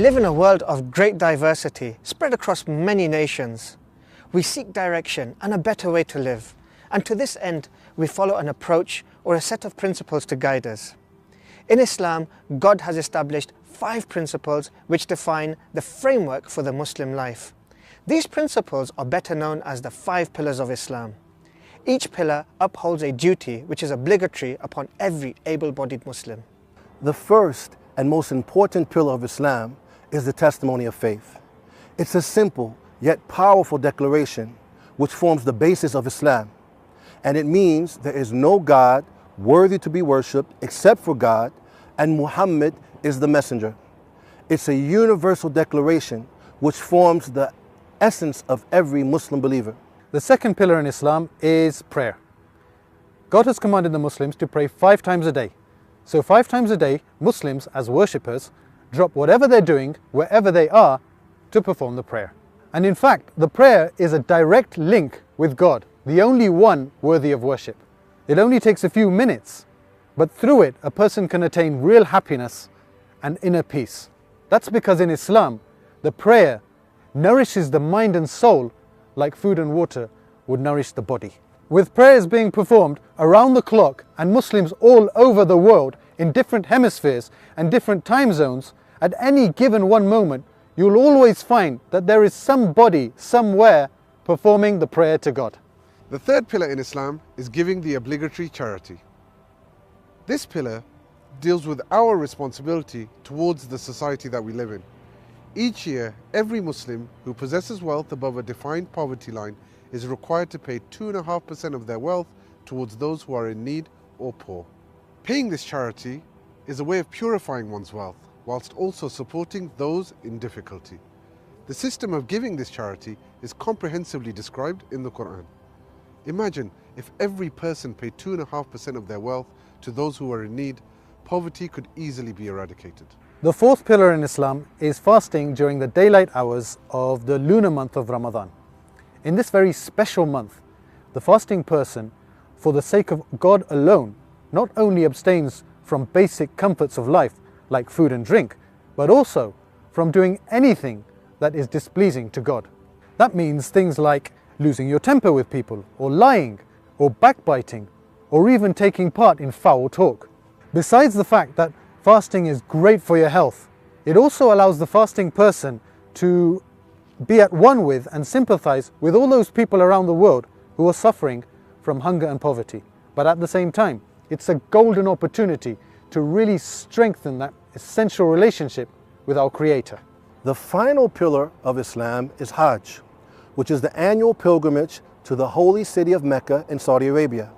We live in a world of great diversity, spread across many nations. We seek direction and a better way to live, and to this end, we follow an approach or a set of principles to guide us. In Islam, God has established 5 principles which define the framework for the Muslim life. These principles are better known as the 5 pillars of Islam. Each pillar upholds a duty which is obligatory upon every able-bodied Muslim. The first and most important pillar of Islam is the testimony of faith. It's a simple yet powerful declaration which forms the basis of Islam. And it means there is no God worthy to be worshipped except for God, and Muhammad is the messenger. It's a universal declaration which forms the essence of every Muslim believer. The second pillar in Islam is prayer. God has commanded the Muslims to pray 5 times a day. So 5 times a day, Muslims as worshippers drop whatever they're doing, wherever they are, to perform the prayer. And in fact, the prayer is a direct link with God, the only one worthy of worship. It only takes a few minutes, but through it, a person can attain real happiness and inner peace. That's because in Islam, the prayer nourishes the mind and soul like food and water would nourish the body. With prayers being performed around the clock and Muslims all over the world in different hemispheres and different time zones, at any given one moment, you'll always find that there is somebody, somewhere, performing the prayer to God. The third pillar in Islam is giving the obligatory charity. This pillar deals with our responsibility towards the society that we live in. Each year, every Muslim who possesses wealth above a defined poverty line is required to pay 2.5% of their wealth towards those who are in need or poor. Paying this charity is a way of purifying one's wealth, whilst also supporting those in difficulty. The system of giving this charity is comprehensively described in the Quran. Imagine if every person paid 2.5% of their wealth to those who are in need, poverty could easily be eradicated. The fourth pillar in Islam is fasting during the daylight hours of the lunar month of Ramadan. In this very special month, the fasting person, for the sake of God alone, not only abstains from basic comforts of life like food and drink, but also from doing anything that is displeasing to God. That means things like losing your temper with people, or lying, or backbiting, or even taking part in foul talk. Besides the fact that fasting is great for your health, it also allows the fasting person to be at one with and sympathize with all those people around the world who are suffering from hunger and poverty. But at the same time, it's a golden opportunity to really strengthen that essential relationship with our Creator. The final pillar of Islam is Hajj, which is the annual pilgrimage to the holy city of Mecca in Saudi Arabia.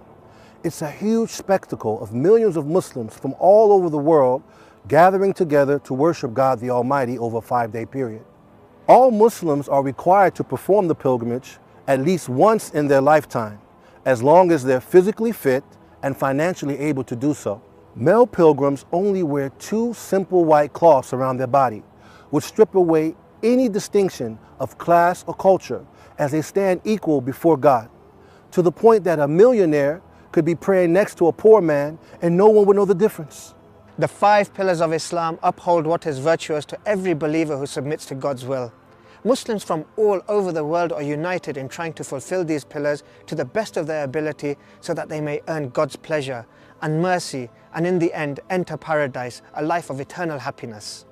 It's a huge spectacle of millions of Muslims from all over the world gathering together to worship God the Almighty over a 5-day period. All Muslims are required to perform the pilgrimage at least once in their lifetime, as long as they're physically fit and financially able to do so. Male pilgrims only wear 2 simple white cloths around their body, which strip away any distinction of class or culture, as they stand equal before God, to the point that a millionaire could be praying next to a poor man and no one would know the difference. The 5 pillars of Islam uphold what is virtuous to every believer who submits to God's will. Muslims from all over the world are united in trying to fulfill these pillars to the best of their ability so that they may earn God's pleasure and mercy and in the end enter paradise, a life of eternal happiness.